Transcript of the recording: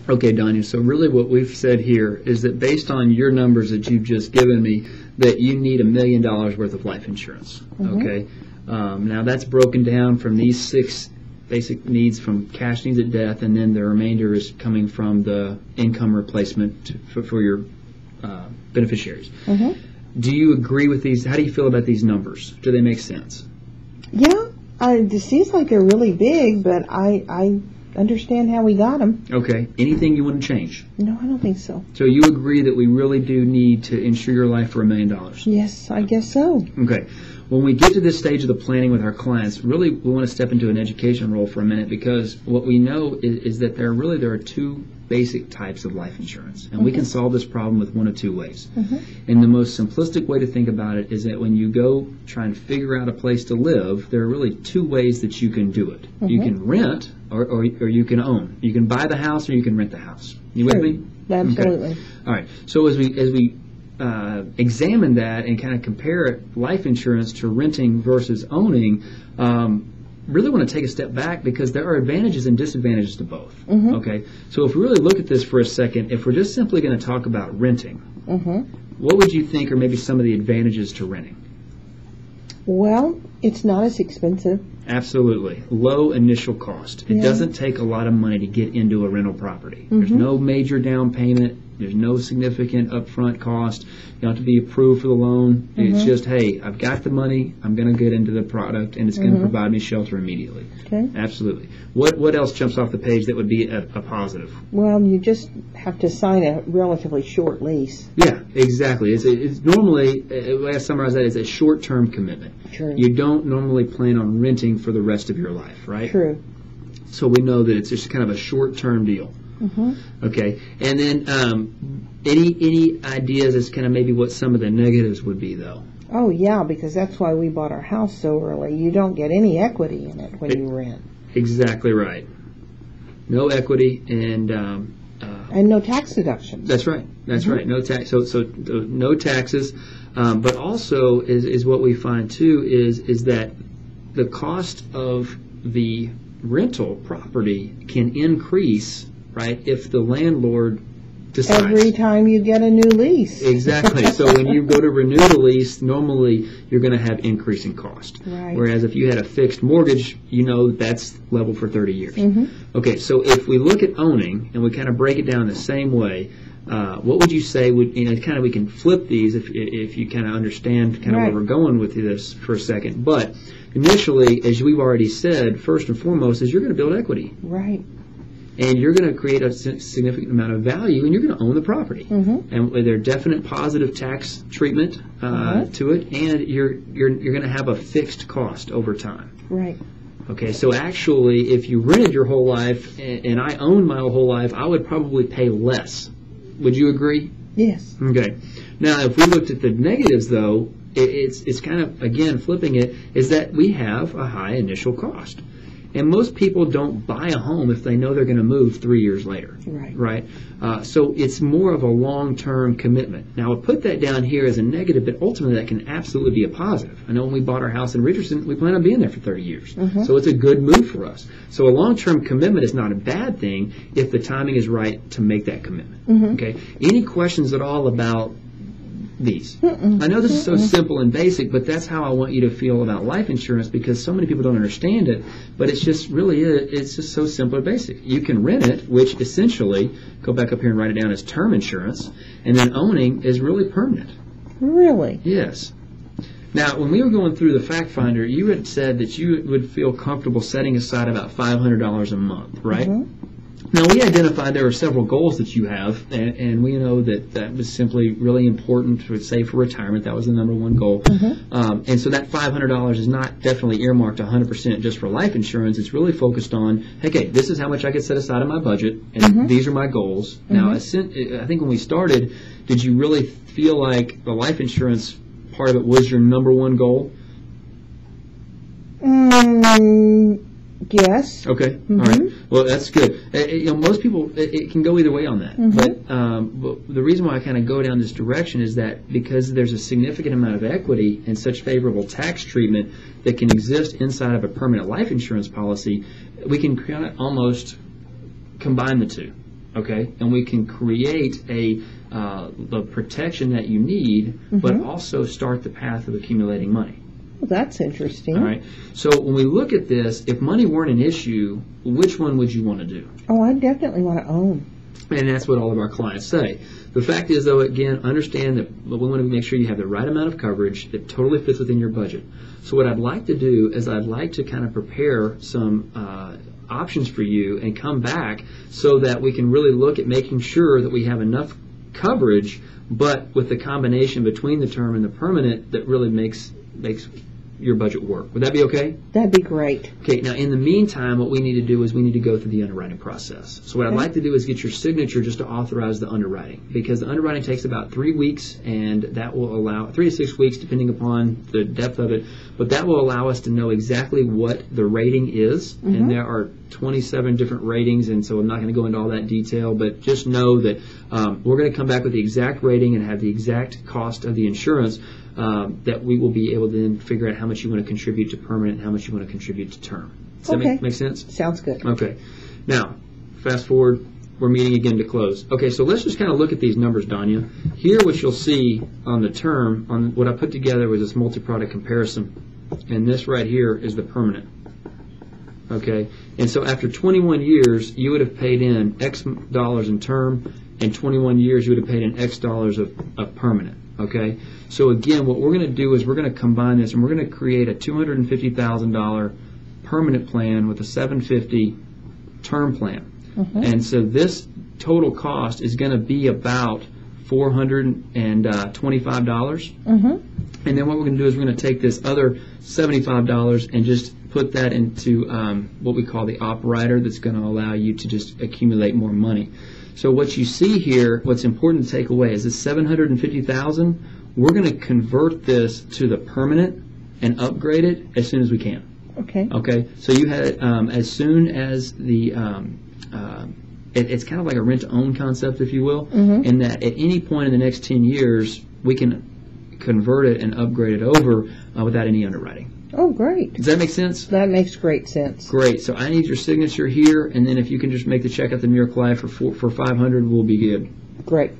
Okay, Danya, so really what we've said here is that based on your numbers that you've just given me, that you need $1 million worth of life insurance. Okay, now that's broken down from these 6 basic needs from cash needs at death, and then the remainder is coming from the income replacement for your beneficiaries. Do you agree with these? How do you feel about these numbers? Do they make sense? Yeah, it seems like they're really big, but I understand how we got them. Okay. Anything you want to change? No, I don't think so. So you agree that we really do need to insure your life for $1 million? Yes, I guess so. Okay. When we get to this stage of the planning with our clients, really we want to step into an education role for a minute, because what we know is that there are 2 basic types of life insurance, and we can solve this problem with one of 2 ways. And the most simplistic way to think about it is that when you go try and figure out a place to live, there are really 2 ways that you can do it. You can rent or you can own. You can buy the house or you can rent the house. You with me? Absolutely. Okay. All right. So as we examine that and kind of compare life insurance to renting versus owning, really want to take a step back, because there are advantages and disadvantages to both. Okay, so if we really look at this for a second, if we're just simply going to talk about renting, what would you think are maybe some of the advantages to renting? Well, it's not as expensive. Absolutely. Low initial cost. It doesn't take a lot of money to get into a rental property. There's no major down payment. There's no significant upfront cost. You don't have to be approved for the loan. It's just, hey, I've got the money, I'm going to get into the product, and it's going to provide me shelter immediately. Okay. Absolutely. What else jumps off the page that would be a positive? Well, you just have to sign a relatively short lease. Yeah, exactly. It's normally, the way I summarize that, is a short-term commitment. True. You don't normally plan on renting for the rest of your life, right? True. So we know that it's just kind of a short-term deal. Okay, and then any ideas as kind of maybe what some of the negatives would be, though? Oh yeah, because that's why we bought our house so early. You don't get any equity in it when you rent. Exactly right. No equity and no tax deductions. That's right. That's right. No tax. So no taxes, but also is what we find too is that the cost of the rental property can increase. Right, if the landlord decides. Every time you get a new lease. Exactly. So when you go to renew the lease, normally you're going to have increasing cost. Right. Whereas if you had a fixed mortgage, you know that's level for 30 years. Okay, so if we look at owning and we kind of break it down the same way, what would you say would, kind of we can flip these if you kind of understand kind of where we're going with this for a second. But initially, as we've already said, first and foremost is you're going to build equity. Right. And you're going to create a significant amount of value, and you're going to own the property. And there's definite positive tax treatment to it, and you're going to have a fixed cost over time. Right. Okay, so actually, if you rented your whole life and I owned my whole life, I would probably pay less. Would you agree? Yes. Okay. Now, if we looked at the negatives, though, it's kind of, again, flipping it, is that we have a high initial cost. And most people don't buy a home if they know they're going to move 3 years later. Right. So it's more of a long-term commitment. Now, I'll put that down here as a negative, but ultimately that can absolutely be a positive. I know when we bought our house in Richardson, we plan on being there for 30 years. So it's a good move for us. So a long-term commitment is not a bad thing if the timing is right to make that commitment. Okay. Any questions at all about these? I know this is so simple and basic, but that's how I want you to feel about life insurance, because so many people don't understand it, but it's just really, it's just so simple and basic. You can rent it, which essentially, go back up here and write it down as term insurance, and then owning is really permanent. Really? Yes. Now, when we were going through the fact finder, you had said that you would feel comfortable setting aside about $500 a month, right? Now, we identified there are several goals that you have, and we know that was simply really important to save for retirement. That was the number one goal. And so that $500 is not definitely earmarked 100% just for life insurance. It's really focused on, okay, this is how much I could set aside in my budget, and these are my goals. Now, I think when we started, did you really feel like the life insurance part of it was your number one goal? Yes. Okay. All right. Well, that's good. Most people, it can go either way on that. But the reason why I kind of go down this direction is that because there's a significant amount of equity and such favorable tax treatment that can exist inside of a permanent life insurance policy, we can kind of almost combine the two. okay? And we can create the protection that you need, but also start the path of accumulating money. Well, that's interesting. All right. So when we look at this, if money weren't an issue, which one would you want to do? Oh, I definitely want to own. And that's what all of our clients say. The fact is, though, again, understand that we want to make sure you have the right amount of coverage that totally fits within your budget. So what I'd like to do is I'd like to kind of prepare some options for you and come back so that we can really look at making sure that we have enough coverage, but with the combination between the term and the permanent that really makes your budget work. Would that be okay? That'd be great. Okay, now in the meantime, what we need to do is we need to go through the underwriting process. So what I'd like to do is get your signature just to authorize the underwriting, because the underwriting takes about 3 weeks, and that will allow 3 to 6 weeks depending upon the depth of it, but that will allow us to know exactly what the rating is, and there are 27 different ratings, and so I'm not going to go into all that detail, but just know that we're going to come back with the exact rating and have the exact cost of the insurance that we will be able to then figure out how much you want to contribute to permanent and how much you want to contribute to term. Does that make sense? Sounds good. Okay. Now, fast forward, we're meeting again to close. Okay, so let's just kind of look at these numbers, Danya. Here what you'll see on the term, on what I put together was this multi-product comparison, and this right here is the permanent. Okay, and so after 21 years, you would have paid in X dollars in term, and 21 years, you would have paid in X dollars of permanent. Okay, so again, what we're going to do is we're going to combine this, and we're going to create a $250,000 permanent plan with a $750 term plan. And so this total cost is going to be about $425. And then what we're going to do is we're going to take this other $75 and just put that into what we call the operator that's going to allow you to just accumulate more money. So what you see here, what's important to take away is this $750,000, we're going to convert this to the permanent and upgrade it as soon as we can. Okay. Okay. So you had as soon as the it's kind of like a rent-to-own concept, if you will, in that at any point in the next 10 years, we can convert it and upgrade it over without any underwriting. Oh, great. Does that make sense? That makes great sense. Great. So I need your signature here, and then if you can just make the check out to Miracle Life for $500, we'll be good. Great.